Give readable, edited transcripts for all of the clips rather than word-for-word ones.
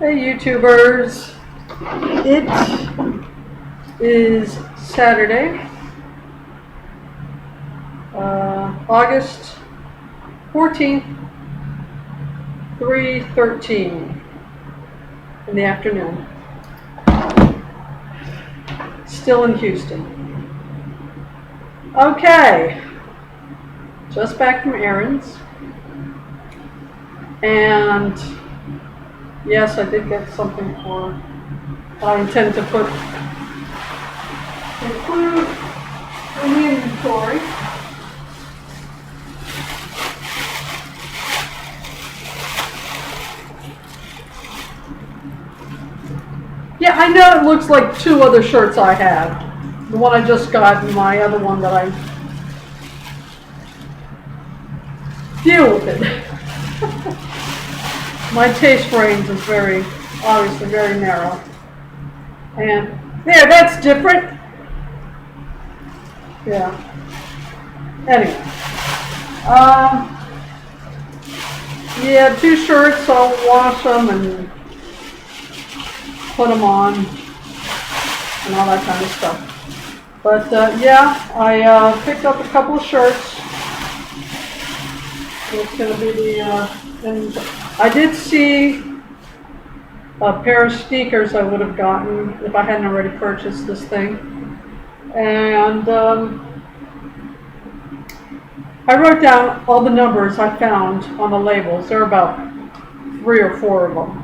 Hey YouTubers, it is Saturday, August 14th, 3:13 in the afternoon, still in Houston. Okay, just back from errands, and yes, I did get something for, I intend to include in the inventory. Yeah, I know it looks like two other shirts I have. The one I just got and my other one that I deal with it. My taste range is obviously very narrow. And there, that's different. Yeah. Anyway. Yeah, two shirts, I'll wash them and put them on and all that kind of stuff. But yeah, I picked up a couple of shirts. It's going to be the, and I did see a pair of sneakers I would have gotten if I hadn't already purchased this thing. And I wrote down all the numbers I found on the labels. There are about 3 or 4 of them.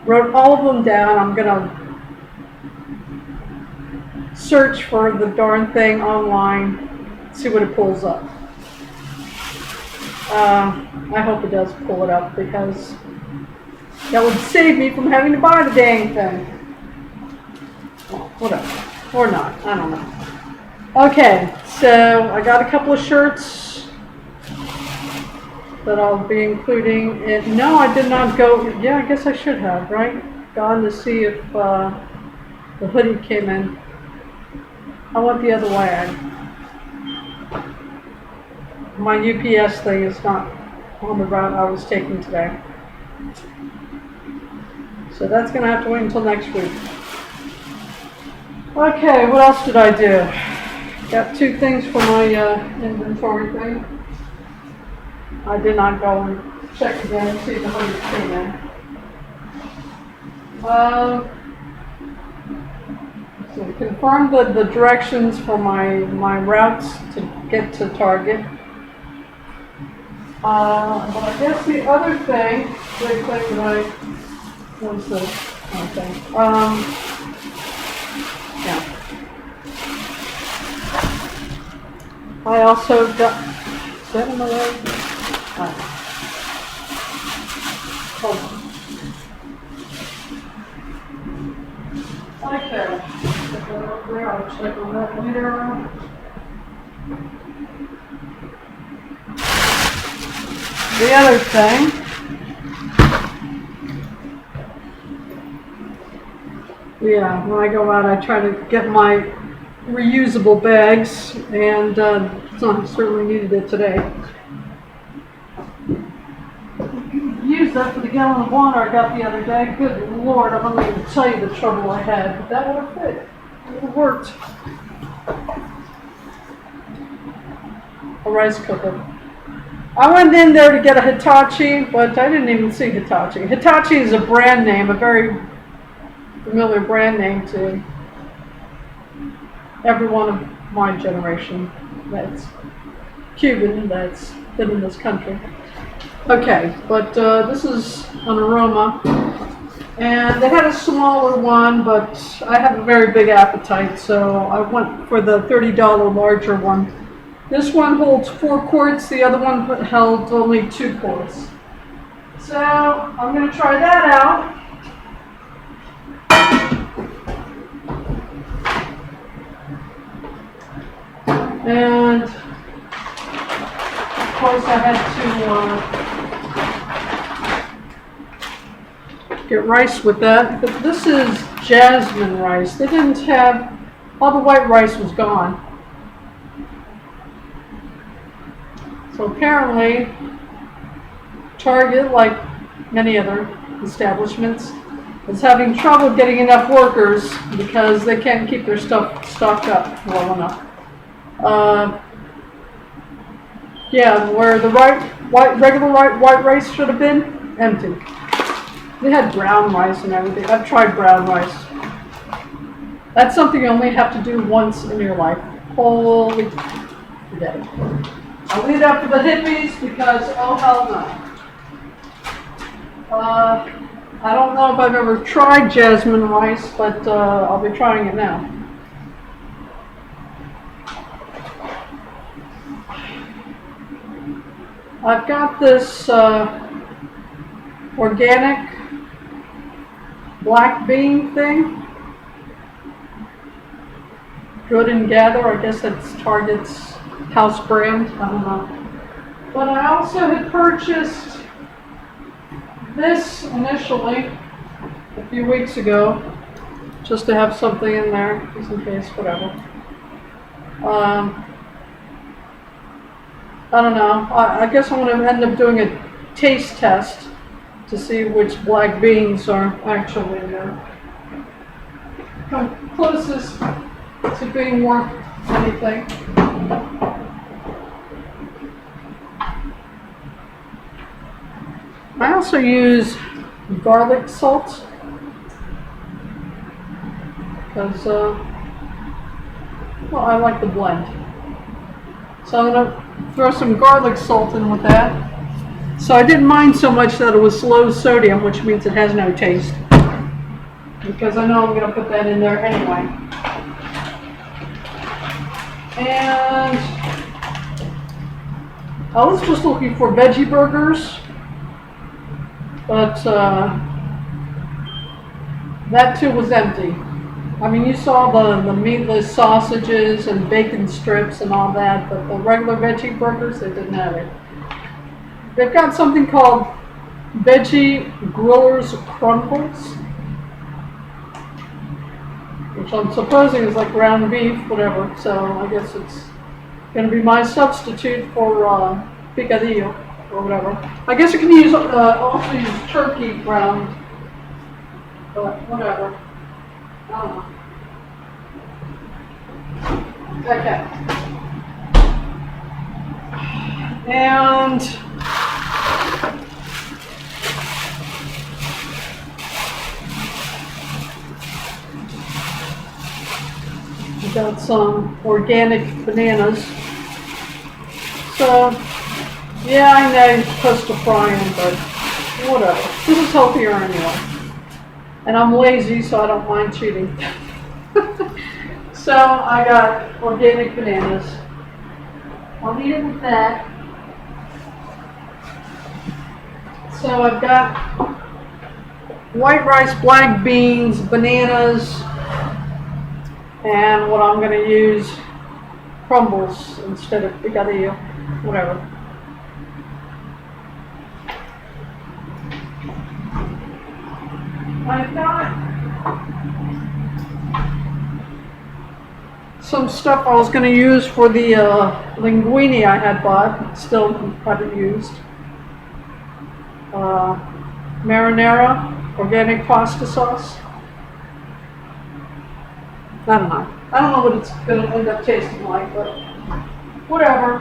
Wrote all of them down. I'm going to search for the darn thing online, see what it pulls up. I hope it does pull it up, because that would save me from having to buy the dang thing. Well, whatever. Or not. I don't know. Okay, so I got a couple of shirts that I'll be including. No, I did not go. Yeah, I guess I should have, right? Gone to see if the hoodie came in. I went the other way. My UPS thing is not on the route I was taking today. So that's going to have to wait until next week. Okay, what else did I do? Got 2 things for my inventory thing. I did not go and check again and see if the hoodie came in. So confirm the directions for my routes to get to Target. But I guess the other thing, big thing that what's this? Okay. Yeah. I also got, is that in the way? Hold on. Okay. I'll check on that later. The other thing, yeah, when I go out, I try to get my reusable bags, and so I certainly needed it today. Use that for the gallon of water I got the other day. Good Lord, I'm not even tell you the trouble I had, but that would have fit. It would have worked. A rice cooker. I went in there to get a Hitachi, but I didn't even see Hitachi. Hitachi is a brand name, a very familiar brand name to everyone of my generation that's Cuban, that's been in this country. Okay, but this is an Aroma, and they had a smaller one, but I have a very big appetite, so I went for the $30 larger one. This one holds 4 quarts, the other one held only 2 quarts. So I'm going to try that out. And of course I had to get rice with that. But this is jasmine rice. They didn't have, all the white rice was gone. So apparently, Target, like many other establishments, is having trouble getting enough workers because they can't keep their stuff stocked up well enough. Yeah, where the regular white rice should have been, empty. They had brown rice and everything. I've tried brown rice. That's something you only have to do once in your life. Holy, forget it. I'll leave that for the hippies because, oh hell no. I don't know if I've ever tried jasmine rice, but I'll be trying it now. I've got this organic black bean thing. Good and Gather, I guess that's Target's house brand, I don't know. But I also had purchased this initially a few weeks ago, just to have something in there, just in case, whatever. I don't know, I guess I'm going to end up doing a taste test to see which black beans are actually come closest to being worth anything. I also use garlic salt because, well, I like the blend. So I'm going to throw some garlic salt in with that. So I didn't mind so much that it was low sodium, which means it has no taste, because I know I'm going to put that in there anyway. And I was just looking for veggie burgers, but that too was empty. I mean, you saw the meatless sausages and bacon strips and all that, but the regular veggie burgers, they didn't have it. They've got something called Veggie Grillers Crumbles, which I'm supposing is like ground beef, whatever. So I guess it's going to be my substitute for picadillo or whatever. I guess you can use also use turkey ground, but whatever. I don't know. Okay. And we got some organic bananas. So, yeah, I know you're supposed to fry them, but whatever. This is healthier anyway. And I'm lazy, so I don't mind cheating. So, I got organic bananas. I'll eat it with that. So I've got white rice, black beans, bananas, and what I'm going to use, crumbles instead of picadillo, whatever. I've got some stuff I was going to use for the linguine I had bought, still haven't used. Marinara, organic pasta sauce. I don't know. I don't know what it's going to end up tasting like, but whatever.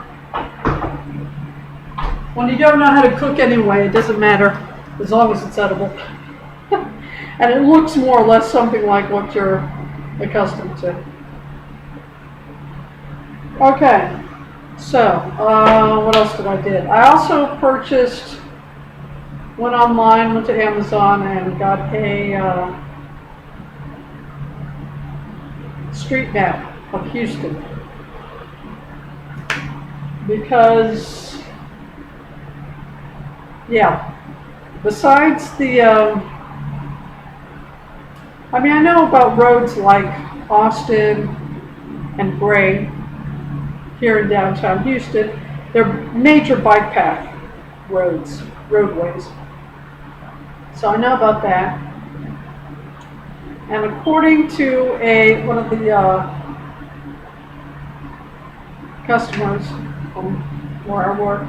When you don't know how to cook anyway, it doesn't matter as long as it's edible. And it looks more or less something like what you're accustomed to. Okay, so what else did I do? I also purchased, went online, went to Amazon and got a street map of Houston. Because, yeah, besides the, I mean, I know about roads like Austin and Gray here in downtown Houston. They're major bike path roadways. So I know about that. And according to one of the customers from where I work,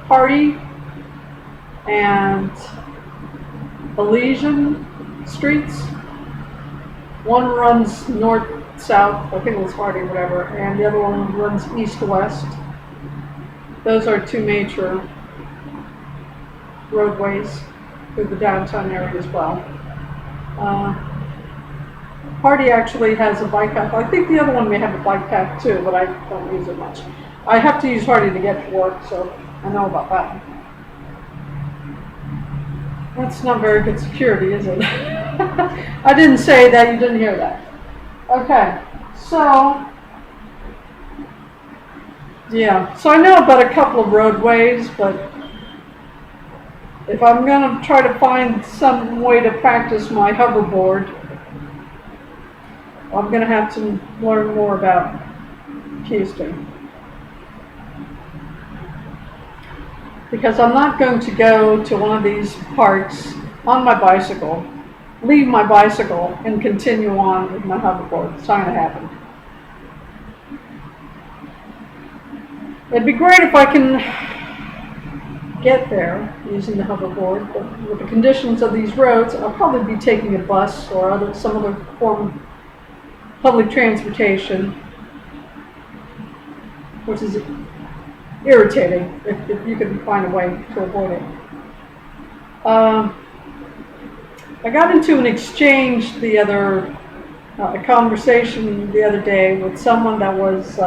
Hardy and Elysian streets. One runs north-south, I think it was Hardy, whatever, and the other one runs east-west. Those are two major roadways through the downtown area as well. Hardy actually has a bike path. I think the other one may have a bike path too, but I don't use it much. I have to use Hardy to get to work, so I know about that. That's not very good security, is it? I didn't say that, you didn't hear that. Okay, so, yeah. So I know about a couple of roadways, but if I'm going to try to find some way to practice my hoverboard, I'm going to have to learn more about Houston. Because I'm not going to go to one of these parks on my bicycle, leave my bicycle, and continue on with my hoverboard. It's not going to happen. It'd be great if I can get there using the hoverboard, but with the conditions of these roads, I'll probably be taking a bus or some other form of public transportation, which is irritating if you can find a way to avoid it. I got into an exchange a conversation the other day with someone that was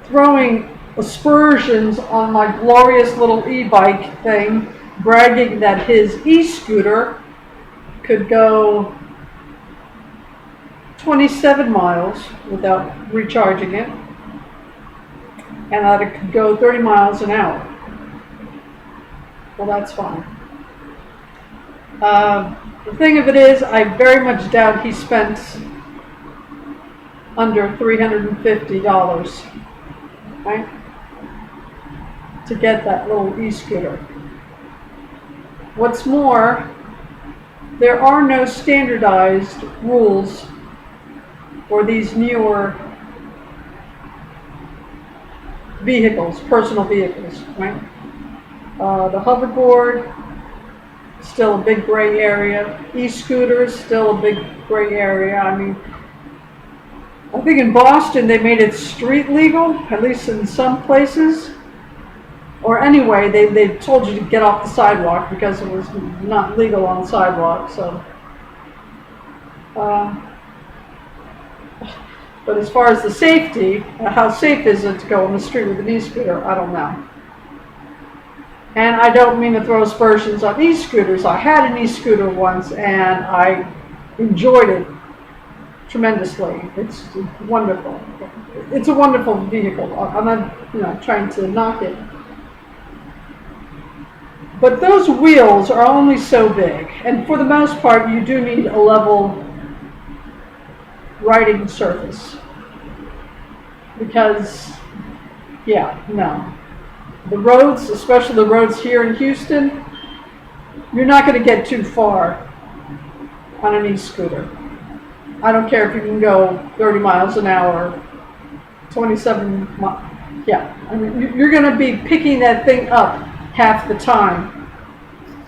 throwing aspersions on my glorious little e-bike thing, bragging that his e-scooter could go 27 miles without recharging it, and that it could go 30 miles an hour. Well, that's fine. The thing of it is, I very much doubt he spent under $350, right, to get that little e-scooter. What's more, there are no standardized rules for these newer vehicles, personal vehicles, right? The hoverboard, still a big gray area. E-scooters, still a big gray area. I mean, I think in Boston they made it street legal, at least in some places. Or anyway, they told you to get off the sidewalk because it was not legal on the sidewalk. So, but as far as the safety, how safe is it to go on the street with an e-scooter? I don't know. And I don't mean to throw aspersions on e-scooters. I had an e-scooter once and I enjoyed it tremendously. It's wonderful. It's a wonderful vehicle. I'm not, trying to knock it. But those wheels are only so big, and for the most part, you do need a level riding surface. Because, the roads, especially the roads here in Houston, you're not going to get too far on an e-scooter. I don't care if you can go 30 miles an hour, 27 miles. Yeah, I mean, you're going to be picking that thing up half the time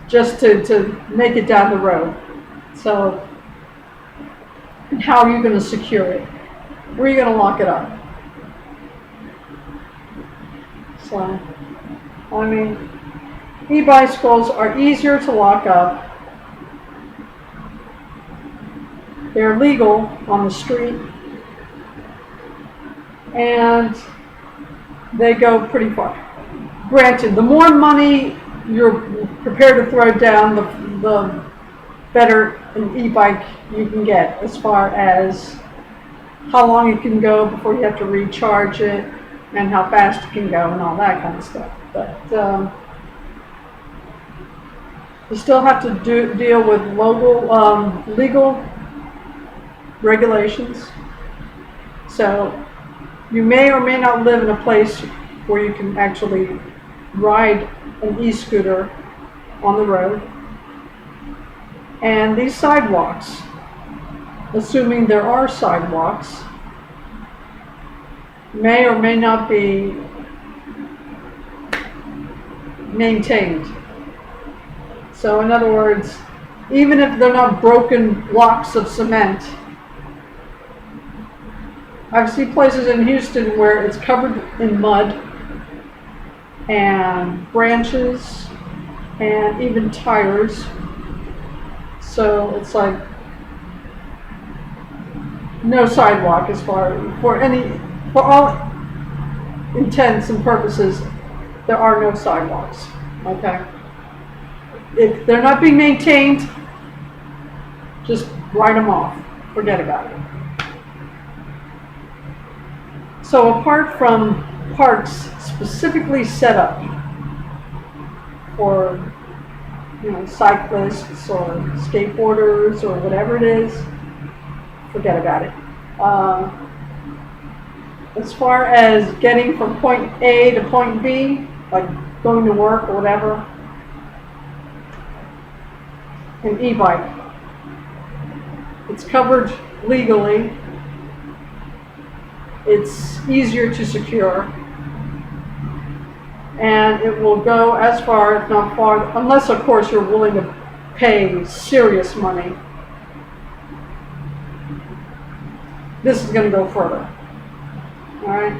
just to make it down the road. So, how are you going to secure it? Where are you going to lock it up? So, I mean, e-bicycles are easier to lock up. They're legal on the street. And they go pretty far. Granted, the more money you're prepared to throw down, the better an e-bike you can get as far as how long it can go before you have to recharge it and how fast it can go and all that kind of stuff. But you still have to deal with legal regulations. So you may or may not live in a place where you can actually ride an e-scooter on the road. And these sidewalks, assuming there are sidewalks, may or may not be maintained. So in other words, even if they're not broken blocks of cement, I've seen places in Houston where it's covered in mud and branches and even tires. So it's like no sidewalk as far for all intents and purposes, there are no sidewalks. Okay. If they're not being maintained, just write them off. Forget about it. So apart from parks specifically set up for, cyclists or skateboarders or whatever it is, forget about it. As far as getting from point A to point B, like going to work or whatever, an e-bike. It's covered legally. It's easier to secure. And it will go as far, if not far, unless of course you're willing to pay serious money. This is going to go further. Alright?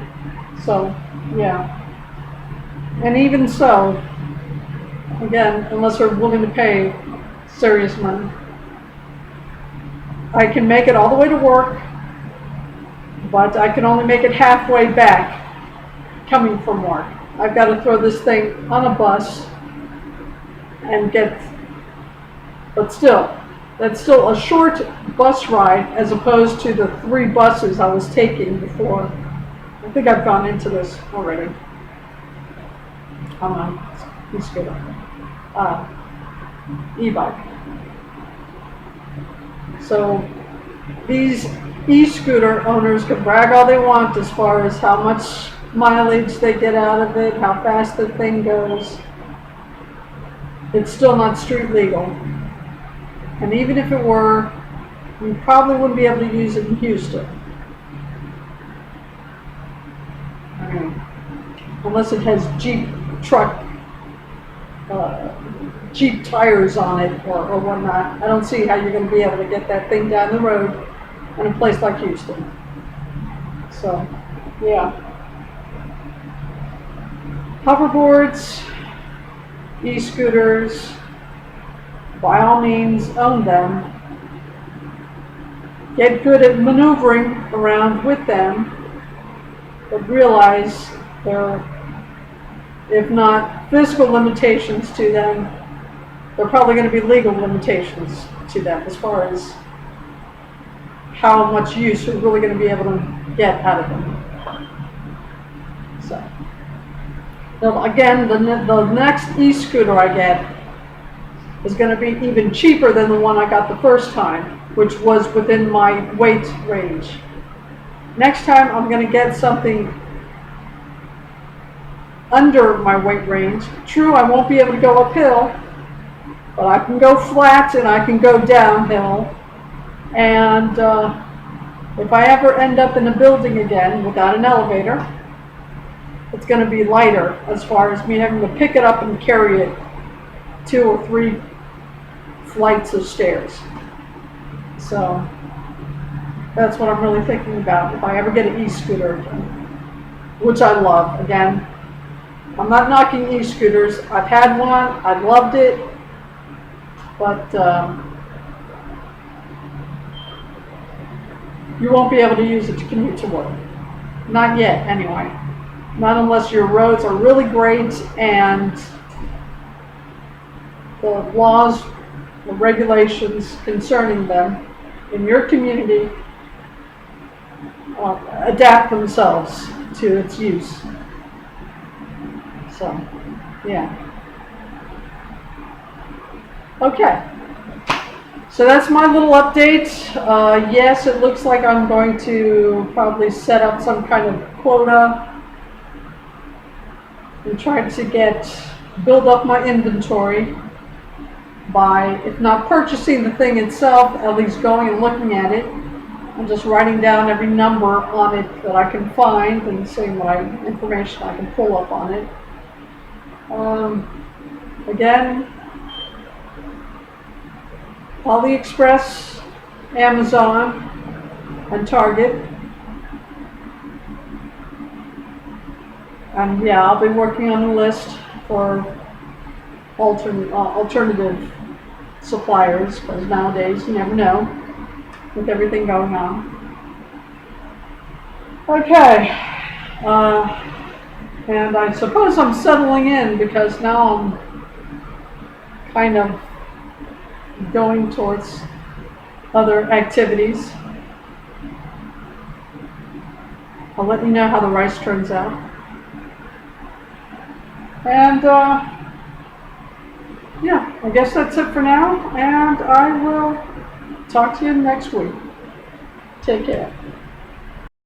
So, yeah. And even so, again, unless you're willing to pay serious money, I can make it all the way to work, but I can only make it halfway back coming from work. I've got to throw this thing on a bus and but still, that's still a short bus ride as opposed to the 3 buses I was taking before. I think I've gone into this already. I'm on e-scooter. E-bike. So these e-scooter owners can brag all they want as far as how much mileage they get out of it, how fast the thing goes. It's still not street legal. And even if it were, you probably wouldn't be able to use it in Houston. Unless it has Jeep tires on it or whatnot. I don't see how you're going to be able to get that thing down the road in a place like Houston. So, yeah. Hoverboards, e-scooters, by all means own them. Get good at maneuvering around with them, but realize there are, if not physical limitations to them, there are probably going to be legal limitations to them as far as how much use you're really going to be able to get out of them. So, now again, the next e-scooter I get is going to be even cheaper than the one I got the first time, which was within my weight range. Next time I'm going to get something under my weight range. True, I won't be able to go uphill, but I can go flat and I can go downhill. And if I ever end up in a building again without an elevator, it's going to be lighter as far as me having to pick it up and carry it 2 or 3 flights of stairs. So that's what I'm really thinking about if I ever get an e-scooter again, which I love. Again, I'm not knocking e-scooters. I've had one. I loved it. But you won't be able to use it to commute to work. Not yet, anyway. Not unless your roads are really great and the laws, the regulations concerning them in your community adapt themselves to its use. So, yeah. Okay. So that's my little update. Yes, it looks like I'm going to probably set up some kind of quota and try to build up my inventory by, if not purchasing the thing itself, at least going and looking at it and just writing down every number on it that I can find and seeing what information I can pull up on it. Again, AliExpress, Amazon, and Target. And yeah, I'll be working on a list for alternative suppliers, because nowadays you never know with everything going on. Okay, and I suppose I'm settling in because now I'm kind of going towards other activities. I'll let you know how the rice turns out. And yeah, I guess that's it for now, and I will talk to you next week. Take care.